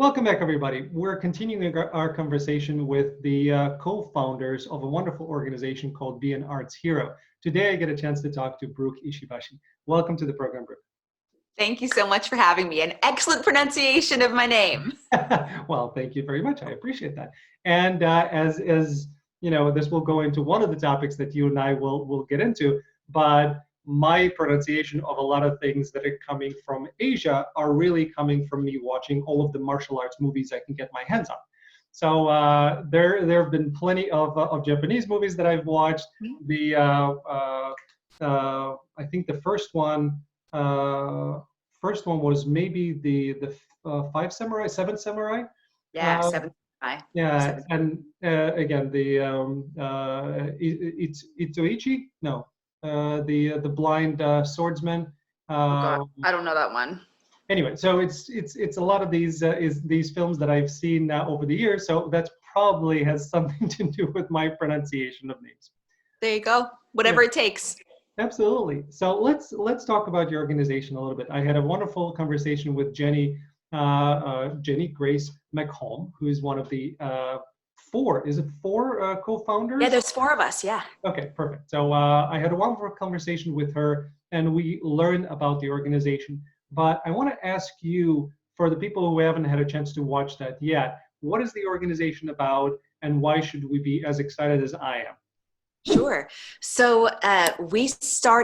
Welcome back, everybody. We're continuing our conversation with the co-founders of a wonderful organization called Be an Arts Hero. Today, I get a chance to talk to Brooke Ishibashi. Welcome to the program, Brooke. Thank you so much for having me. An excellent pronunciation of my name. Well, thank you very much. I appreciate that. And as you know, this will go into one of the topics that you and I will get into, but my pronunciation of a lot of things that are coming from Asia are really coming from me watching all of the martial arts movies I can get my hands on. So there have been plenty of Japanese movies that I've watched. The I think the first one was maybe the Five Samurai, Seven Samurai. Yeah, Seven Samurai. Yeah, Seven. and again the it's Itoichi. No. The blind swordsman. Oh God, I don't know that one. Anyway, so it's a lot of these films that I've seen over the years. So that probably has something to do with my pronunciation of names. There you go. Whatever it takes. Absolutely. So let's talk about your organization a little bit. I had a wonderful conversation with Jenny Grace McComb, who is one of the four co-founders? Yeah, there's four of us, yeah. Okay, perfect. So I had a wonderful conversation with her and we learned about the organization. But I want to ask you, for the people who haven't had a chance to watch that yet, what is the organization about and why should we be as excited as I am? Sure. So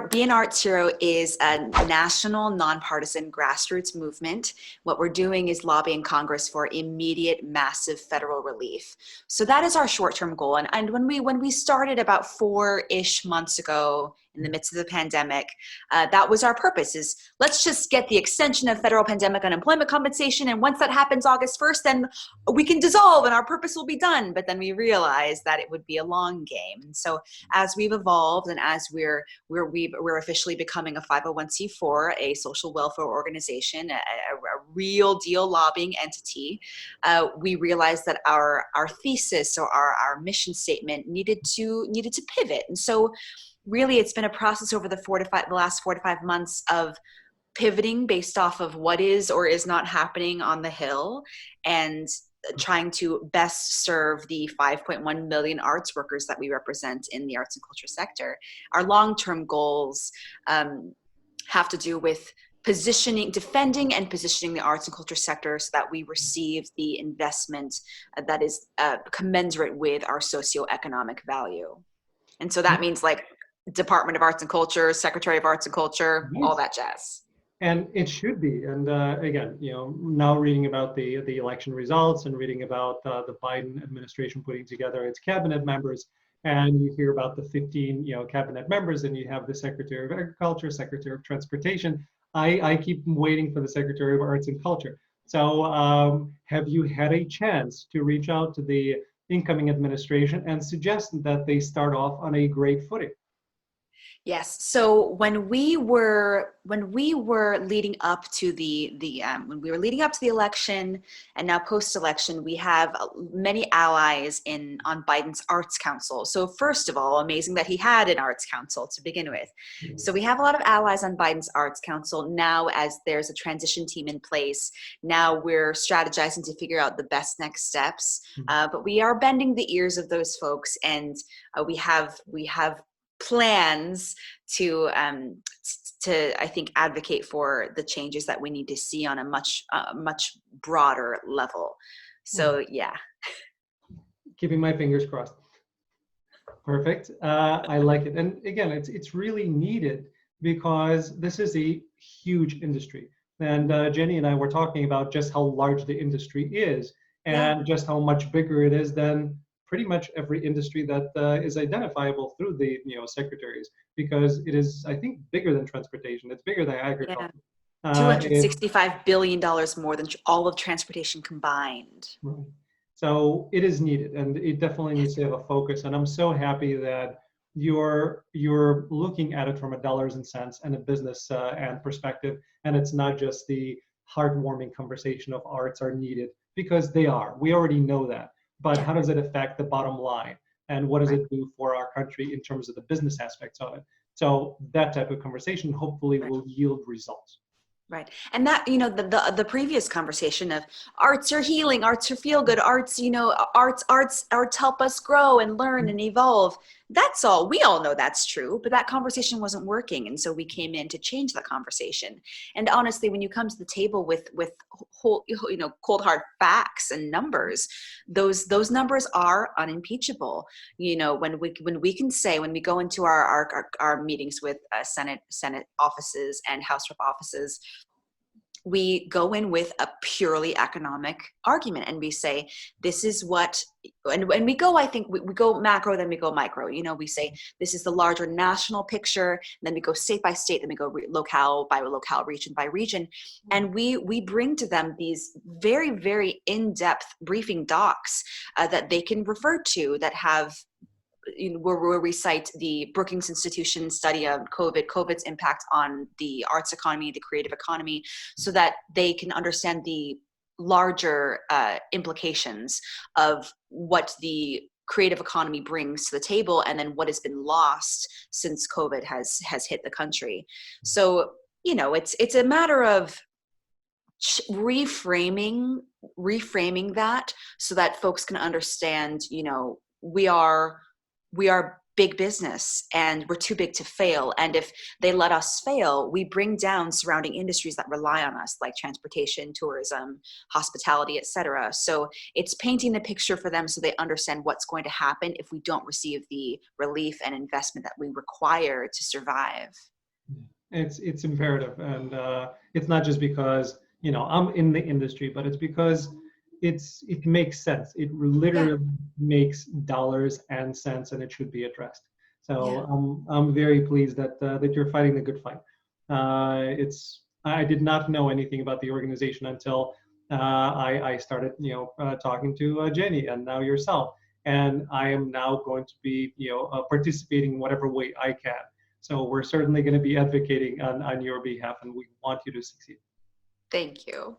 Be an Arts Hero is a national, nonpartisan grassroots movement. What we're doing is lobbying Congress for immediate, massive federal relief. So that is our short-term goal. And when we started about 4-ish months ago, in the midst of the pandemic, that was our purpose, is let's just get the extension of federal pandemic unemployment compensation. And once that happens August 1st, then we can dissolve and our purpose will be done. But then we realized that it would be a long game. And so as we've evolved and as we're officially becoming a 501c4, a social welfare organization, a real deal lobbying entity, we realized that our thesis or our mission statement needed to pivot. And so really, it's been a process over the last 4 to 5 months of pivoting based off of what is or is not happening on the Hill and trying to best serve the 5.1 million arts workers that we represent in the arts and culture sector. Our long-term goals have to do with defending and positioning the arts and culture sector so that we receive the investment that is commensurate with our socioeconomic value. And so that means like Department of Arts and Culture, Secretary of Arts and Culture, all that jazz. And it should be. And again, you know, now reading about the election results and reading about the Biden administration putting together its cabinet members, and you hear about the 15, cabinet members, and you have the Secretary of Agriculture, Secretary of Transportation. I keep waiting for the Secretary of Arts and Culture. So have you had a chance to reach out to the incoming administration and suggest that they start off on a great footing? Yes. So when we were leading up to when we were leading up to the election and now post-election, we have many allies on Biden's Arts Council. So first of all, amazing that he had an Arts Council to begin with. So we have a lot of allies on Biden's Arts Council now. As there's a transition team in place, now we're strategizing to figure out the best next steps. But we are bending the ears of those folks, and we have plans to I think advocate for the changes that we need to see on a much broader level. So yeah, keeping my fingers crossed. Perfect. I like it. And again, it's really needed because this is a huge industry. And Jenny and I were talking about just how large the industry is and just how much bigger it is than pretty much every industry that is identifiable through the secretaries, because it is, I think, bigger than transportation. It's bigger than agriculture. $265 billion more than all of transportation combined. Right. So it is needed, and it definitely needs to have a focus. And I'm so happy that you're looking at it from a dollars and cents and a business and perspective, and it's not just the heartwarming conversation of arts are needed, because they are. We already know that. But how does it affect the bottom line? And what does it do for our country in terms of the business aspects of it? So that type of conversation hopefully will yield results. Right. And that, the previous conversation of arts are healing, arts are feel good, arts, arts help us grow and learn and evolve. That's all. We all know that's true, but that conversation wasn't working. And so we came in to change the conversation. And honestly, when you come to the table with whole, cold hard facts and numbers, those numbers are unimpeachable. When we can say, when we go into our meetings with Senate offices and House Rep offices, we go in with a purely economic argument and we say, this is what, and we go, I think we go macro, then we go micro. We say, this is the larger national picture, then we go state by state, then we go locale by locale, region by region. And we bring to them these very, very in-depth briefing docs that they can refer to, that have, where we cite the Brookings Institution study of COVID's impact on the arts economy, the creative economy, so that they can understand the larger implications of what the creative economy brings to the table, and then what has been lost since COVID has hit the country. So, it's a matter of reframing that so that folks can understand, we are big business and we're too big to fail. And if they let us fail, we bring down surrounding industries that rely on us, like transportation, tourism, hospitality, etc. So it's painting the picture for them so they understand what's going to happen if we don't receive the relief and investment that we require to survive. It's imperative. And it's not just because, I'm in the industry, but it's because it makes sense. It literally makes dollars and cents, and it should be addressed. So I'm very pleased that you're fighting the good fight. I did not know anything about the organization until I started talking to Jenny and now yourself, and I am now going to be participating in whatever way I can. So we're certainly going to be advocating on your behalf, and we want you to succeed. Thank you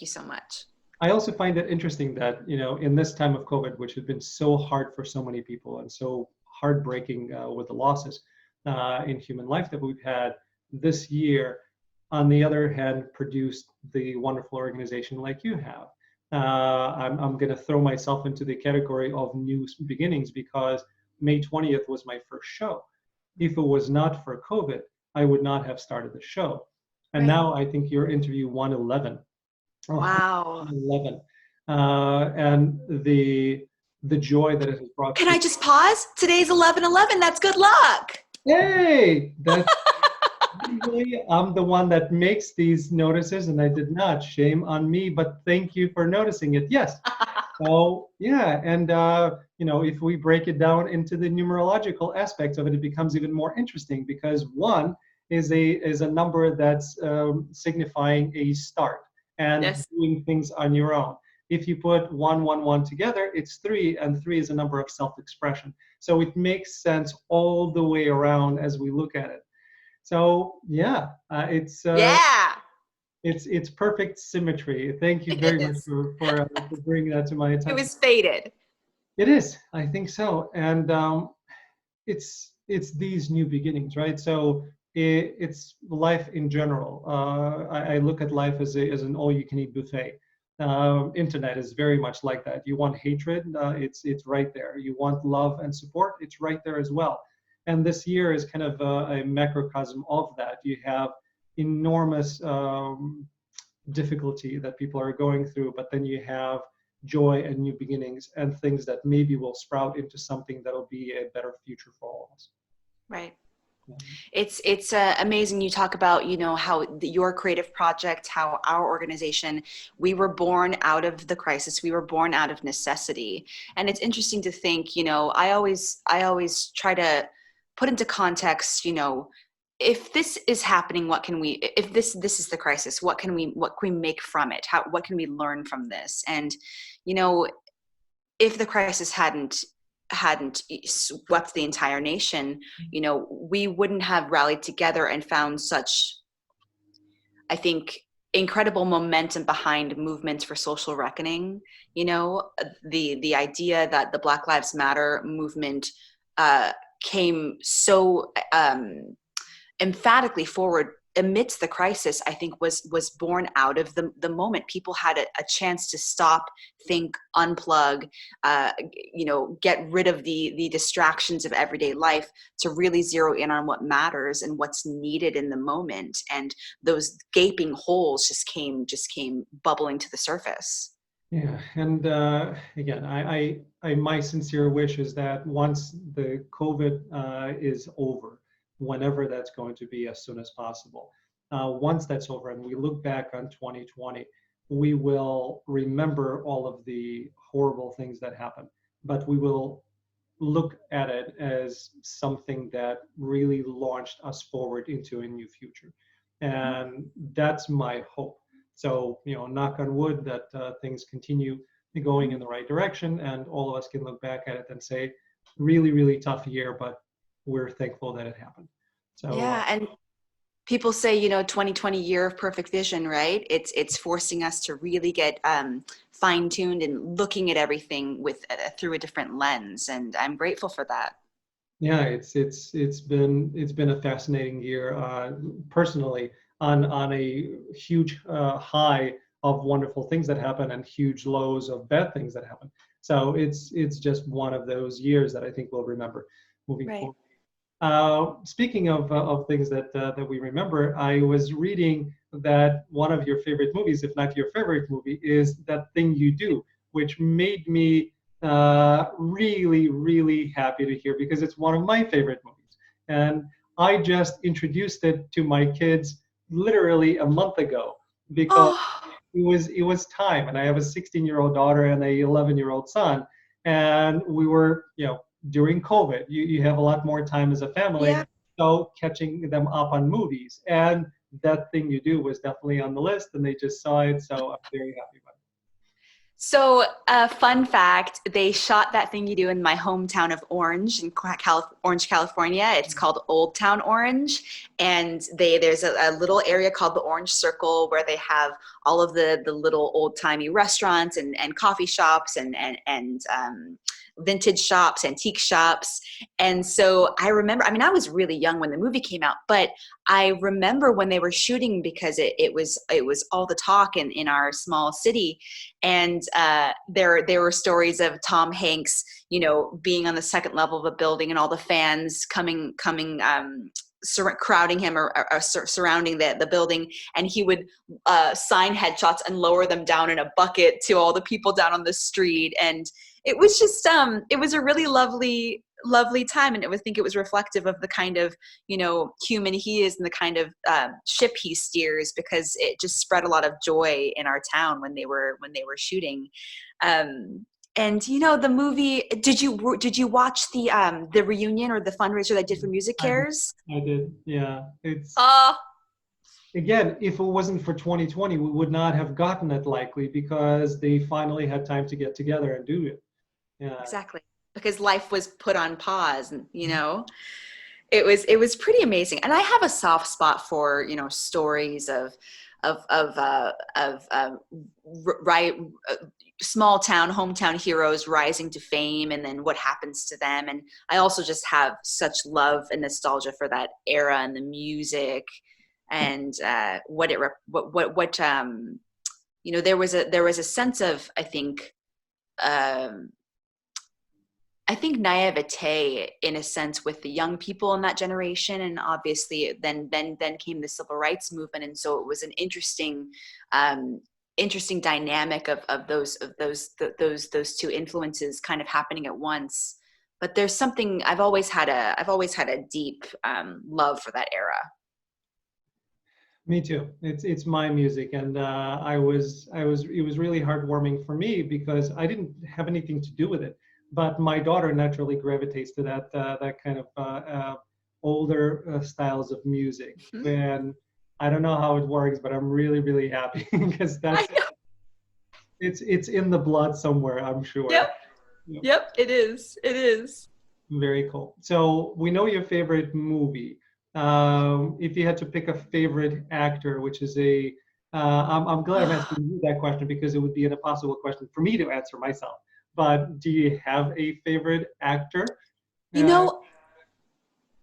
so much. I also find it interesting that, in this time of COVID, which has been so hard for so many people and so heartbreaking with the losses in human life that we've had this year, on the other hand, produced the wonderful organization like you have. I'm going to throw myself into the category of new beginnings, because May 20th was my first show. If it was not for COVID, I would not have started the show. And now I think you're interview 111. Wow. 11. And the joy that it has brought. Can I just pause? Today's 11/11. That's good luck. Hey, that's usually I'm the one that makes these notices, and I did not. Shame on me, but thank you for noticing it. Yes. So yeah, and if we break it down into the numerological aspects of it, it becomes even more interesting, because 1 is a number that's signifying a start and doing things on your own. If you put 1, 1, 1 together, it's 3, and 3 is a number of self-expression. So it makes sense all the way around as we look at it. So it's perfect symmetry. Thank you very much for bringing that to my attention. It was fated. It is, I think so, and it's these new beginnings, right? So it's life in general. I look at life as an all-you-can-eat buffet. Internet is very much like that. You want hatred, it's right there. You want love and support, it's right there as well. And this year is kind of a macrocosm of that. You have enormous difficulty that people are going through, but then you have joy and new beginnings and things that maybe will sprout into something that'll be a better future for all of us. Right. It's amazing. You talk about, how your creative project, how our organization, we were born out of the crisis. We were born out of necessity. And it's interesting to think, I always try to put into context, if this is happening, if this is the crisis, what can we make from it? What can we learn from this? And, if the crisis hadn't swept the entire nation, we wouldn't have rallied together and found such, I think, incredible momentum behind movements for social reckoning. The idea that the Black Lives Matter movement came so emphatically forward amidst the crisis, I think was born out of the moment. People had a chance to stop, think, unplug, get rid of the distractions of everyday life to really zero in on what matters and what's needed in the moment. And those gaping holes just came bubbling to the surface. Yeah, and again, my sincere wish is that once the COVID is over, whenever that's going to be, as soon as possible, once that's over, and we look back on 2020, we will remember all of the horrible things that happened, but we will look at it as something that really launched us forward into a new future, and that's my hope. So, knock on wood that things continue going in the right direction, and all of us can look back at it and say, really, really tough year, but we're thankful that it happened. So, Yeah, and people say, 2020 year of perfect vision, right? It's forcing us to really get fine-tuned and looking at everything with through a different lens, and I'm grateful for that. yeah, it's been a fascinating year, personally, on a huge high of wonderful things that happen and huge lows of bad things that happen. So it's just one of those years that I think we'll remember moving Right. forward. Speaking of things that we remember, I was reading that one of your favorite movies, if not your favorite movie, is That Thing You Do, which made me really, really happy to hear, because it's one of my favorite movies. And I just introduced it to my kids literally a month ago, because Oh, it was time, and I have a 16-year-old daughter and a 11-year-old son, and we were, during COVID, you have a lot more time as a family, yeah. so catching them up on movies, and That Thing You Do was definitely on the list, and they just saw it, so I'm very happy about it. So, fun fact, they shot That Thing You Do in my hometown of Orange, in Orange, California. It's called Old Town Orange. And there's a little area called the Orange Circle where they have all of the little old-timey restaurants and coffee shops and vintage shops, antique shops. And so I remember, I was really young when the movie came out, but I remember when they were shooting, because it was all the talk in our small city. And there were stories of Tom Hanks, being on the second level of a building, and all the fans coming, crowding him or surrounding the building, and he would sign headshots and lower them down in a bucket to all the people down on the street. And it was just it was a really lovely time, and I think it was reflective of the kind of human he is and the kind of ship he steers, because it just spread a lot of joy in our town when they were shooting. And the movie, did you watch the reunion or the fundraiser they did for Music I did, Cares? I did, yeah. It's, Oh, again, if it wasn't for 2020, we would not have gotten it, likely, because they finally had time to get together and do it. Yeah. exactly. Because life was put on pause, and it was pretty amazing. And I have a soft spot for stories of right, small town, hometown heroes rising to fame, and then what happens to them. And I also just have such love and nostalgia for that era and the music, and there was a sense of, I think naivete, in a sense, with the young people in that generation. And obviously then came the civil rights movement, and so it was an interesting dynamic of those two influences kind of happening at once. But there's something, I've always had a deep love for that era. Me too. It's my music, and it was really heartwarming for me, because I didn't have anything to do with it, but my daughter naturally gravitates to that kind of older styles of music. Mhm. And I don't know how it works, but I'm really, really happy because it's in the blood somewhere, I'm sure. Yep. Yep. Yep. It is. Very cool. So we know your favorite movie. If you had to pick a favorite actor, which is I'm glad I'm asking you that question, because it would be an impossible question for me to answer myself. But do you have a favorite actor? You know,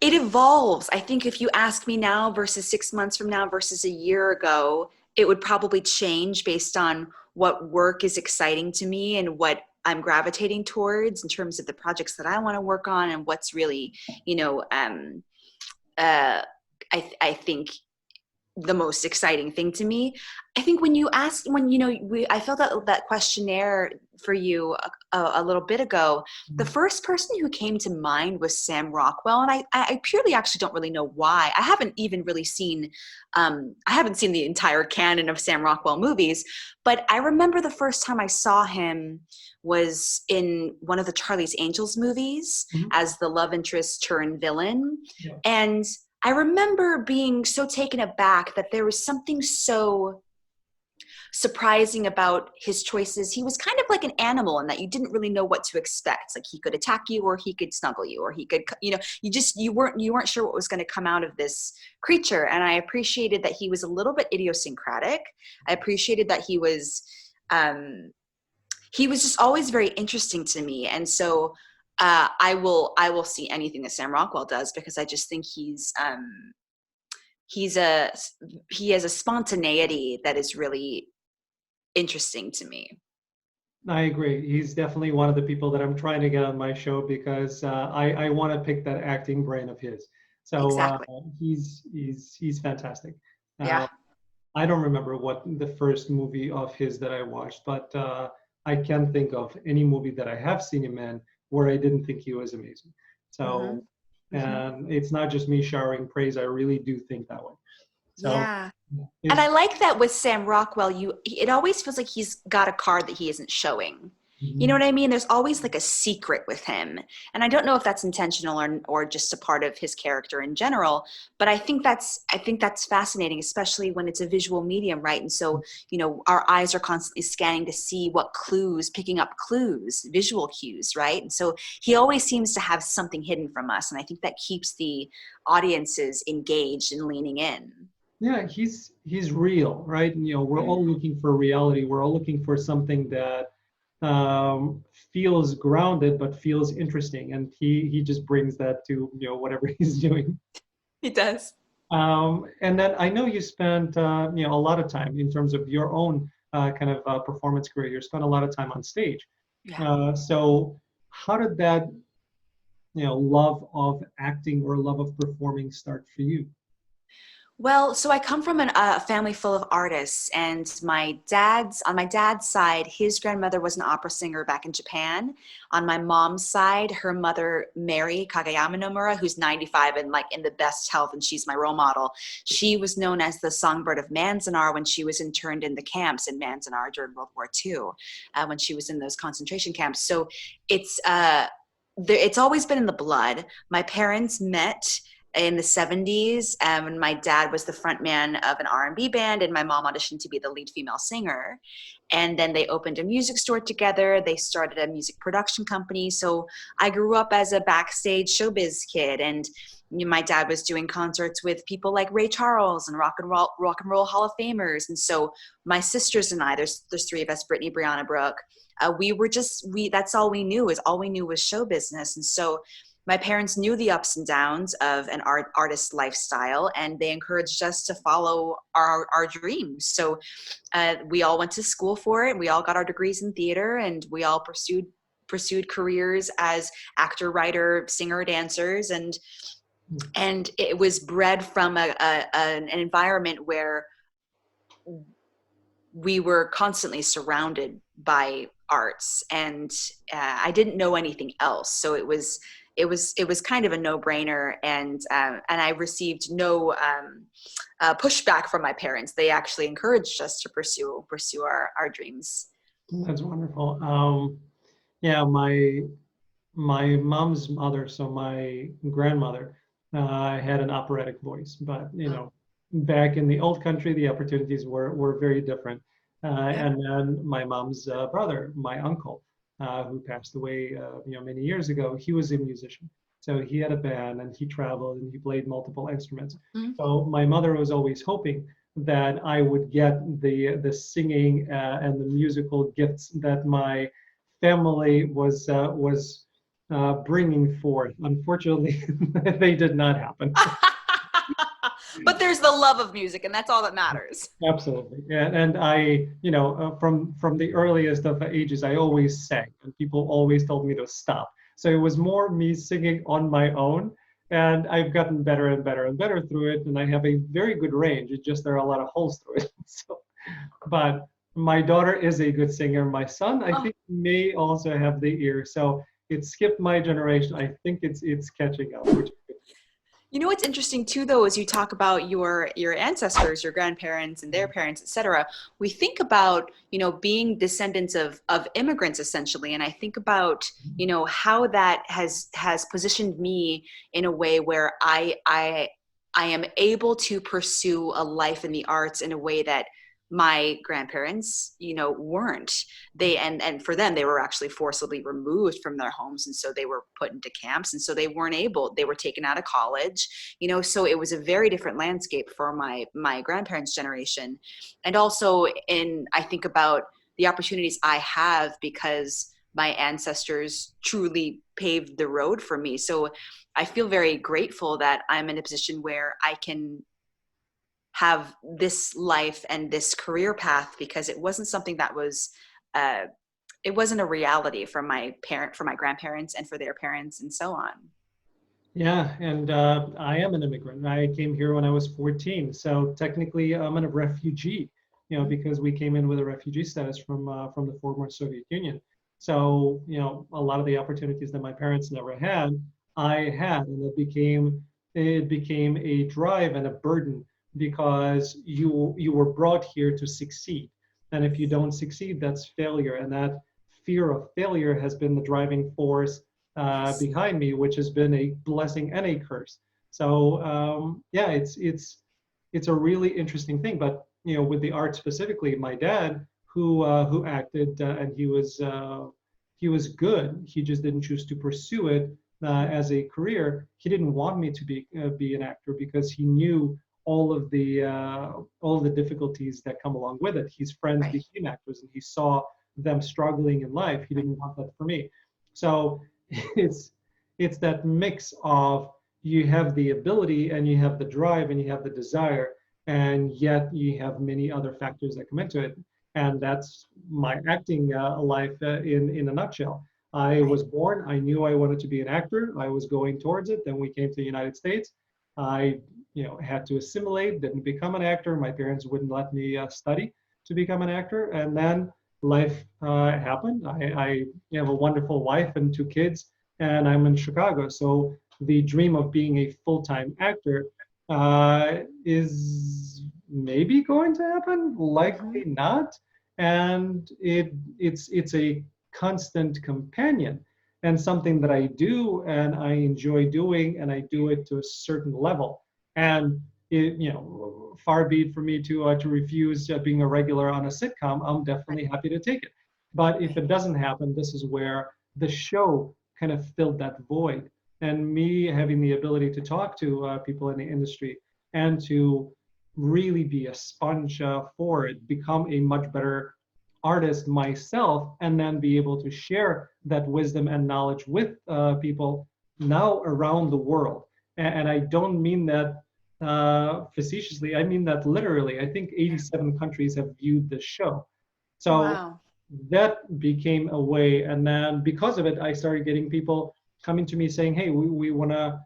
it evolves. I think if you ask me now versus 6 months from now versus a year ago, it would probably change based on what work is exciting to me and what I'm gravitating towards in terms of the projects that I want to work on and what's really, you know, I think the most exciting thing to me. I think when you asked, when, you know, I filled out that questionnaire for you a little bit ago, the first person who came to mind was Sam Rockwell. And I purely actually don't really know why. I haven't even really seen, I haven't seen the entire canon of Sam Rockwell movies, but I remember the first time I saw him was in one of the Charlie's Angels movies as the love interest turned villain. Yeah. And I remember being so taken aback that there was something so surprising about his choices. He was kind of like an animal in that you didn't really know what to expect. Like he could attack you or he could snuggle you or he could, you know, you weren't sure what was going to come out of this creature. And I appreciated that he was a little bit idiosyncratic. I appreciated that he was just always very interesting to me. And so I will see anything that Sam Rockwell does because I just think he has a spontaneity that is really interesting to me. I agree. He's definitely one of the people that I'm trying to get on my show because I want to pick that acting brain of his. So Exactly. He's fantastic. Yeah. I don't remember what the first movie of his that I watched, but I can't think of any movie that I have seen him in where I didn't think he was amazing. So, and it's not just me showering praise. I really do think that way. So, Yeah. And I like that with Sam Rockwell, it always feels like he's got a card that he isn't showing. You know what I mean? There's always like a secret with him. And I don't know if that's intentional or just a part of his character in general, but I think that's fascinating, especially when it's a visual medium, right? And so, you know, our eyes are constantly scanning to see picking up clues, visual cues, right? And so he always seems to have something hidden from us. And I think that keeps the audiences engaged and leaning in. Yeah, he's real, right? And, you know, we're all looking for reality. We're all looking for something that feels grounded but feels interesting, and he just brings that to, you know, whatever he's doing. He does. And then I know you spent you know, a lot of time in terms of your own kind of performance career. You spent a lot of time on stage. So how did that, you know, love of acting or love of performing start for you? Well, so I come from a family full of artists, and on my dad's side, his grandmother was an opera singer back in Japan. On my mom's side, her mother, Mary Kagayama Nomura, who's 95 and like in the best health, and she's my role model. She was known as the songbird of Manzanar when she was interned in the camps in Manzanar during World War II, when she was in those concentration camps. So it's always been in the blood. My parents met in the 70s, and my dad was the front man of an R&B band, and my mom auditioned to be the lead female singer. And then they opened a music store together. They started a music production company. So I grew up as a backstage showbiz kid, and my dad was doing concerts with people like Ray Charles and rock and roll Hall of Famers. And so my sisters and I, there's three of us, Brittany, Brianna, Brooke, that's all we knew was show business. And so my parents knew the ups and downs of an artist lifestyle, and they encouraged us to follow our dreams. So we all went to school for it. We all got our degrees in theater, and we all pursued careers as actor, writer, singer, dancers, and it was bred from an environment where we were constantly surrounded by arts, and I didn't know anything else. So it was kind of a no-brainer, and I received no pushback from my parents. They actually encouraged us to pursue our dreams. That's wonderful. Yeah, my mom's mother, so my grandmother, had an operatic voice, but you know, back in the old country, the opportunities were very different. And then my mom's brother, my uncle, who passed away, you know, many years ago, he was a musician. So he had a band and he traveled and he played multiple instruments. So my mother was always hoping that I would get the singing and the musical gifts that my family was bringing forth. Unfortunately, they did not happen. But there's the love of music, and that's all that matters. Absolutely. And I, from the earliest of ages, I always sang, and people always told me to stop. So it was more me singing on my own, and I've gotten better and better and better through it, and I have a very good range. It's just there are a lot of holes through it. So, but my daughter is a good singer. My son, I think, may also have the ear. So it skipped my generation. I think it's catching up, which is good. You know what's interesting too, though, is you talk about your ancestors, your grandparents, and their parents, et cetera. We think about being descendants of immigrants essentially, and I think about how that has positioned me in a way where I am able to pursue a life in the arts in a way that my grandparents weren't. They and for them, they were actually forcibly removed from their homes, and so they were put into camps, and so they weren't able, they were taken out of college, so it was a very different landscape for my grandparents' generation. And also, I think about the opportunities I have because my ancestors truly paved the road for me. So I feel very grateful that I'm in a position where I can have this life and this career path, because it wasn't something that was it wasn't a reality for my grandparents and for their parents and so on. Yeah, and I am an immigrant. I came here when I was 14, so technically I'm a refugee, because we came in with a refugee status from the former Soviet Union. So, a lot of the opportunities that my parents never had, I had, and it became a drive and a burden because you were brought here to succeed, and if you don't succeed, that's failure, and that fear of failure has been the driving force Yes. behind me, which has been a blessing and a curse. So yeah, it's a really interesting thing. But with the art specifically, my dad, who acted and he was good. He just didn't choose to pursue it as a career. He didn't want me to be an actor because he knew all of the difficulties that come along with it. His friends Right. became actors, and he saw them struggling in life. He didn't want that for me. So it's it's that mix of you have the ability and you have the drive and you have the desire, and yet you have many other factors that come into it. And that's my acting life in a nutshell. I Right. was born, I knew I wanted to be an actor, I was going towards it. Then we came to the United States. I had to assimilate, didn't become an actor. My parents wouldn't let me study to become an actor. And then life happened. I have a wonderful wife and two kids, and I'm in Chicago. So the dream of being a full-time actor is maybe going to happen, Mhm. likely not. And it's a constant companion and something that I do and I enjoy doing, and I do it to a certain level. And far be it for me to refuse being a regular on a sitcom. I'm Right. definitely happy to take it. But if Right. it doesn't happen, this is where the show kind of filled that void. And me having the ability to talk to people in the industry and to really be a sponge for it, become a much better artist myself, and then be able to share that wisdom and knowledge with people now around the world. And I don't mean that facetiously, I mean that literally. I think 87 countries have viewed this show. So Wow. that became a way. And then because of it, I started getting people coming to me saying, hey, we want to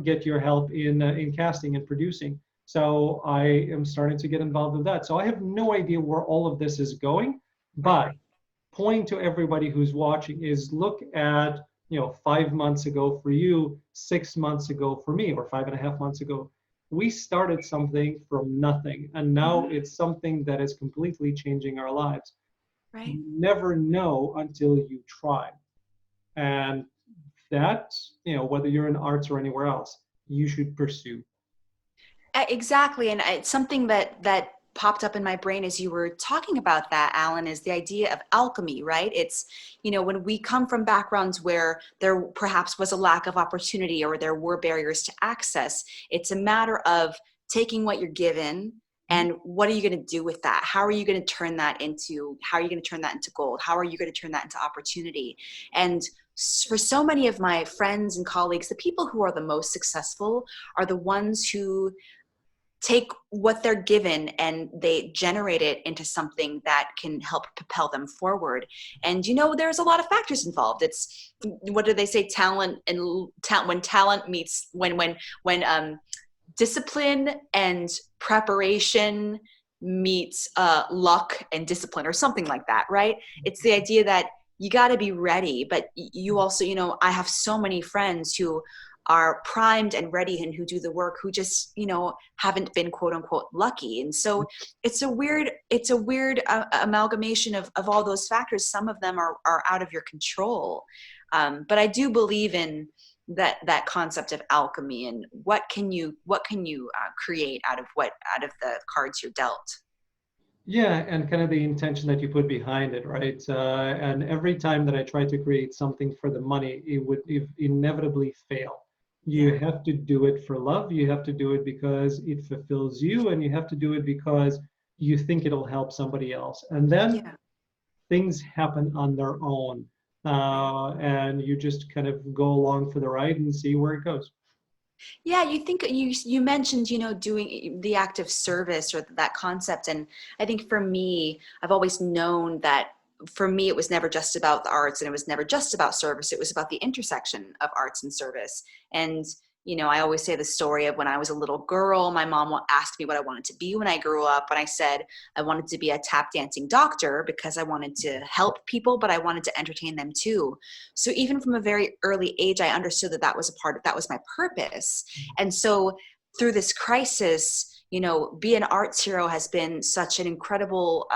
get your help in casting and producing. So I am starting to get involved with that. So I have no idea where all of this is going, Right. but point to everybody who's watching is look at 5 months ago for you, 6 months ago for me, or 5.5 months ago. We started something from nothing, and now Mhm. it's something that is completely changing our lives. Right. You never know until you try. And that, whether you're in arts or anywhere else, you should pursue. Exactly, and it's something that popped up in my brain as you were talking about that, Alan, is the idea of alchemy, right? It's, when we come from backgrounds where there perhaps was a lack of opportunity or there were barriers to access, it's a matter of taking what you're given and what are you going to do with that? How are you going to turn that into gold? How are you going to turn that into opportunity? And for so many of my friends and colleagues, the people who are the most successful are the ones who take what they're given and they generate it into something that can help propel them forward. And there's a lot of factors involved. It's, what do they say, talent and when talent meets, when discipline and preparation meets luck and discipline, or something like that, right? It's the idea that you got to be ready, but you also, I have so many friends who are primed and ready and who do the work, who just, haven't been quote unquote lucky. And so it's a weird amalgamation of all those factors. Some of them are out of your control. But I do believe in that concept of alchemy, and what can you create out of the cards you're dealt. Yeah, and kind of the intention that you put behind it, right? And every time that I try to create something for the money, it would inevitably fail. You Yeah. have to do it for love. You have to do it because it fulfills you, and you have to do it because you think it'll help somebody else. And then Yeah. things happen on their own, and you just kind of go along for the ride and see where it goes. Yeah, you think you mentioned, doing the act of service, or that concept. And I think for me, I've always known that for me, it was never just about the arts, and it was never just about service. It was about the intersection of arts and service. And, I always say the story of when I was a little girl, my mom asked me what I wanted to be when I grew up. And I said I wanted to be a tap dancing doctor because I wanted to help people, but I wanted to entertain them too. So even from a very early age, I understood that that was my purpose. And so through this crisis, be an arts hero has been such an incredible,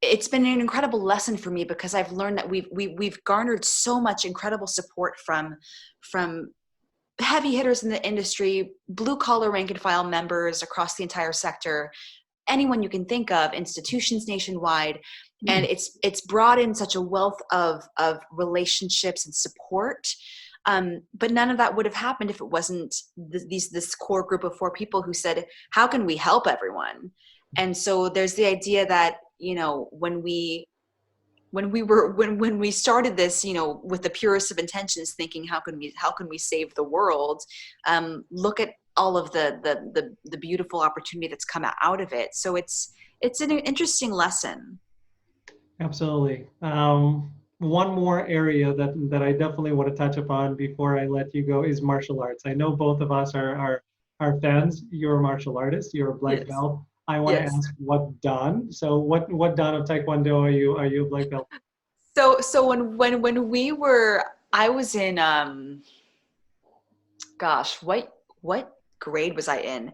it's been an incredible lesson for me, because I've learned that we've garnered so much incredible support from heavy hitters in the industry, blue collar rank and file members across the entire sector, anyone you can think of, institutions nationwide. And it's brought in such a wealth of relationships and support. But none of that would have happened if it wasn't this core group of 4 people who said, how can we help everyone? And so there's the idea that, when we started this, with the purest of intentions, thinking, how can we save the world? Look at all of the beautiful opportunity that's come out of it. So it's an interesting lesson. Absolutely. One more area that I definitely want to touch upon before I let you go is martial arts. I know both of us are fans. You're a martial artist. You're a black Yes. belt. I want to Yes. ask what dan. So what dan of Taekwondo are you a black belt? So when I was in, gosh, what grade was I in?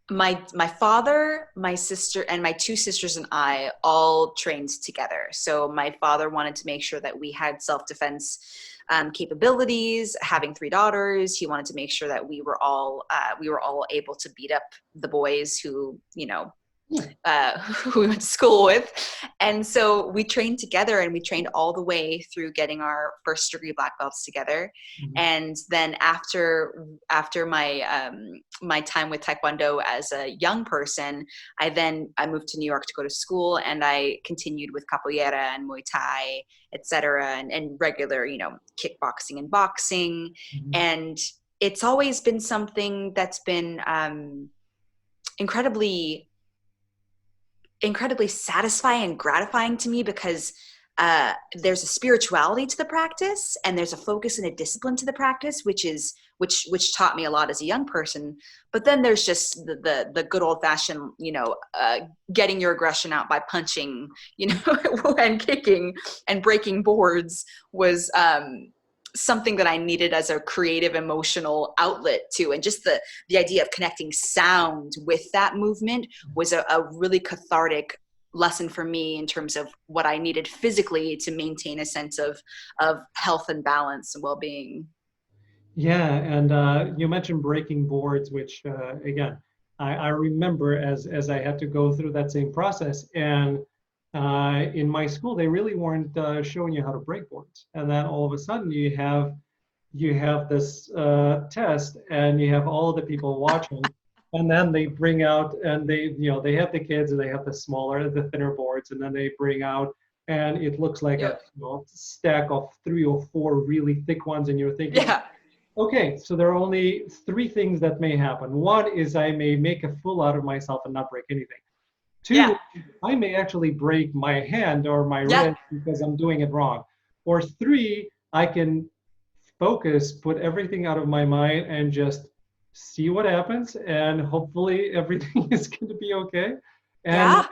My father, my sister, and my 2 sisters and I all trained together. So my father wanted to make sure that we had self-defense capabilities. Having 3 daughters, he wanted to make sure that we were all able to beat up the boys who who we went to school with. And so we trained together, and we trained all the way through getting our first degree black belts together. Mhm. And then after my time with Taekwondo as a young person, I moved to New York to go to school, and I continued with capoeira and Muay Thai, etc., and regular, kickboxing and boxing. Mhm. And it's always been something that's been incredibly satisfying and gratifying to me, because there's a spirituality to the practice, and there's a focus and a discipline to the practice, which taught me a lot as a young person. But then there's just the good old fashioned, getting your aggression out by punching, and kicking and breaking boards was something that I needed as a creative, emotional outlet too. And just the idea of connecting sound with that movement was a really cathartic lesson for me in terms of what I needed physically to maintain a sense of health and balance and well-being. Yeah, and you mentioned breaking boards, which again, I remember as I had to go through that same process. And in my school, they really weren't showing you how to break boards. And then all of a sudden, you have this test, and you have all the people watching, and then they bring out, and they have the kids, and they have the thinner boards, and then they bring out and it looks like a Yep. stack of 3 or 4 really thick ones, and you're thinking, Yeah. okay, so there are only 3 things that may happen. One is I may make a fool out of myself and not break anything. Yeah. 2, I may actually break my hand or my Yeah. wrist because I'm doing it wrong. Or 3, I can focus, put everything out of my mind and just see what happens, and hopefully everything is going to be okay. And Yeah.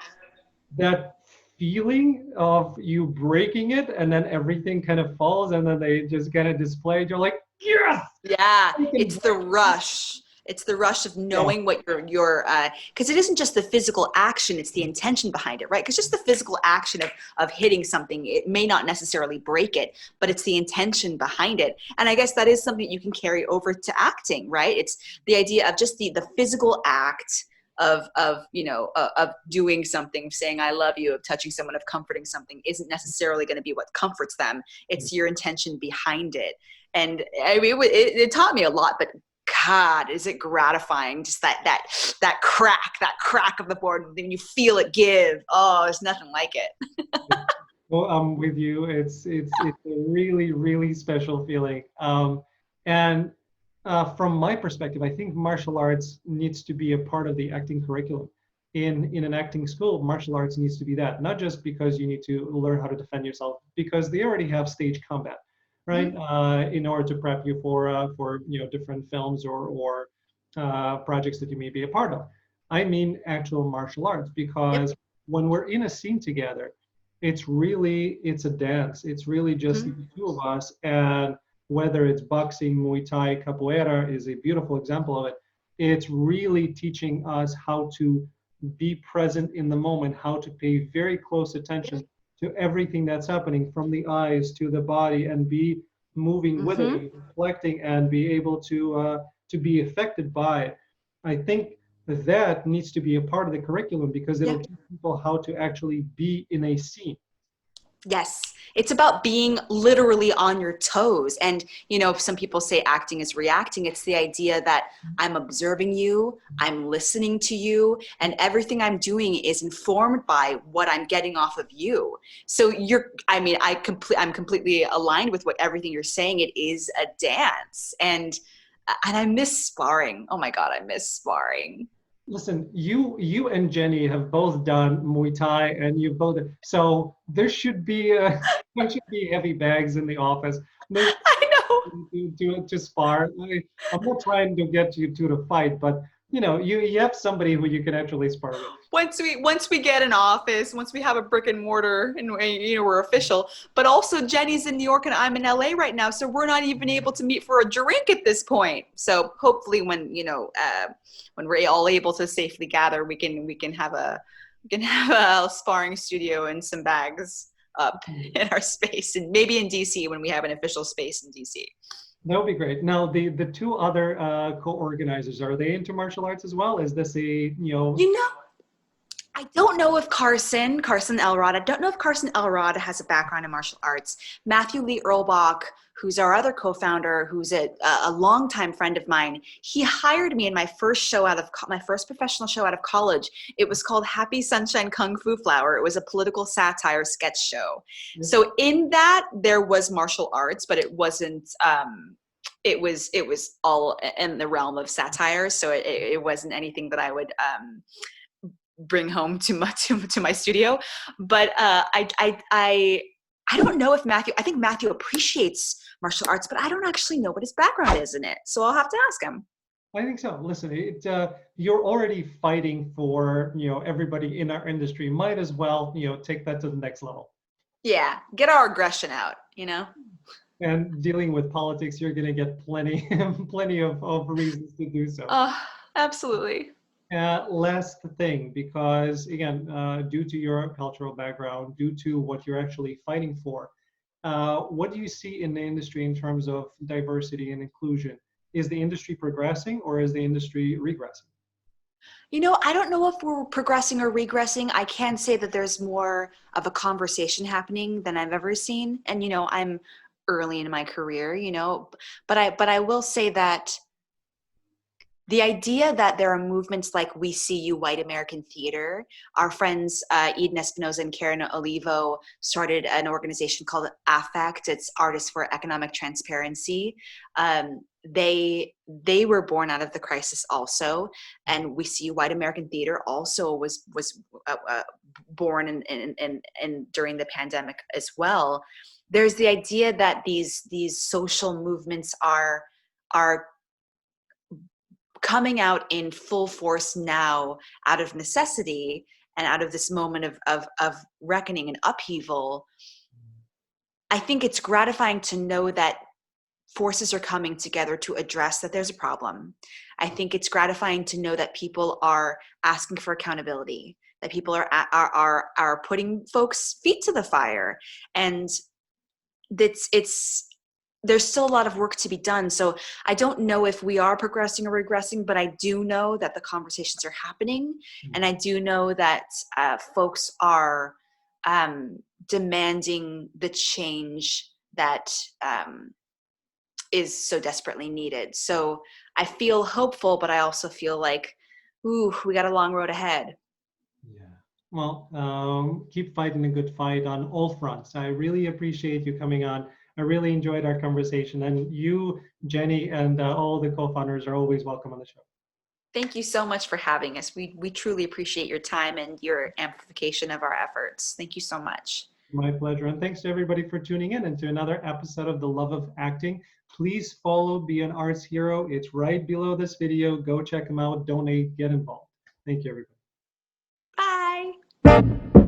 that feeling of you breaking it and then everything kind of falls and then they just kind of display it, you're like, yes, Yeah, I can it's the rush. It's the rush of yeah. knowing what your because it isn't just the physical action, it's the intention behind it, right? Because just the physical action of hitting something, it may not necessarily break it, but it's the intention behind it. And I guess that is something you can carry over to acting, right? It's the idea of just the physical act of doing something, saying I love you, of touching someone, of comforting something isn't necessarily going to be what comforts them. It's your intention behind it. And I mean, it taught me a lot, but God, is it gratifying? Just that crack of the board, when you feel it give. Oh, there's nothing like it. Well, I'm with you. It's a really, really special feeling. And from my perspective, I think martial arts needs to be a part of the acting curriculum. In an acting school, martial arts needs to be that, not just because you need to learn how to defend yourself, because they already have stage combat, right? In order to prep you for different films or projects that you may be a part of. I mean actual martial arts, Yep. because when we're in a scene together, it's a dance. It's really just the 2 of us, and whether it's boxing, Muay Thai, capoeira is a beautiful example of it. It's really teaching us how to be present in the moment, how to pay very close attention to everything that's happening, from the eyes to the body, and be moving with it, Mm-hmm. and reflecting, and be able to be affected by it. I think that needs to be a part of the curriculum, because Yeah. it'll teach people how to actually be in a scene. Yes, it's about being literally on your toes. And, some people say acting is reacting. It's the idea that I'm observing you, I'm listening to you, and everything I'm doing is informed by what I'm getting off of you. So I'm completely aligned with what everything you're saying. It is a dance. And I miss sparring. Oh my God, I miss sparring. Listen, you and Jenny have both done Muay Thai, and you both, so there should be there should be heavy bags in the office. There's I know. to spar. I'm not trying to get you two to fight, but you have somebody who you can actually spar with. Once we get an office, once we have a brick and mortar, and we're official. But also Jenny's in New York and I'm in LA right now, so we're not even able to meet for a drink at this point. So hopefully when we're all able to safely gather, we can have a sparring studio and some bags up in our space, and maybe in DC when we have an official space in DC. That would be great. Now, the 2 other co-organizers, are they into martial arts as well? Is this You know, I don't know if Carson Elrod, I don't know if Carson Elrod has a background in martial arts. Matthew Lee Earlbach, who's our other co-founder, who's a longtime friend of mine, he hired me in my first my first professional show out of college. It was called Happy Sunshine Kung Fu Flower. It was a political satire sketch show. So in that, there was martial arts, but it wasn't, it was all in the realm of satire. So it wasn't anything that I would, bring home to my studio. But I don't know if Matthew, I think Matthew appreciates martial arts, but I don't actually know what his background is in it. So I'll have to ask him. I think so. Listen, you're already fighting for everybody in our industry. Might as well take that to the next level. Yeah, get our aggression out. And dealing with politics, you're going to get plenty plenty of reasons to do so. Oh, absolutely. Last thing, because again, due to your cultural background, due to what you're actually fighting for, what do you see in the industry in terms of diversity and inclusion? Is the industry progressing, or is the industry regressing? I don't know if we're progressing or regressing. I can say that there's more of a conversation happening than I've ever seen. And, I'm early in my career, but I will say that The idea that there are movements like We See You White American Theater, our friends Eden Espinosa and Karen Olivo started an organization called AFFECT. It's Artists for Economic Transparency. They were born out of the crisis also, and We See You White American Theater also was born in during the pandemic as well. There's the idea that these social movements are coming out in full force now out of necessity and out of this moment of reckoning and upheaval. I think it's gratifying to know that forces are coming together to address that there's a problem. I think it's gratifying to know that people are asking for accountability, that people are putting folks' feet to the fire, and there's still a lot of work to be done. So I don't know if we are progressing or regressing, but I do know that the conversations are happening. And I do know that folks are demanding the change that is so desperately needed. So I feel hopeful, but I also feel like, ooh, we got a long road ahead. Yeah. Well, keep fighting a good fight on all fronts. I really appreciate you coming on. I really enjoyed our conversation, and you, Jenny, and all the co-founders are always welcome on the show. Thank you so much for having us. We truly appreciate your time and your amplification of our efforts. Thank you so much. My pleasure. And thanks to everybody for tuning in into another episode of The Love of Acting. Please follow Be an Arts Hero. It's right below this video. Go check them out, donate, get involved. Thank you, everybody. Bye.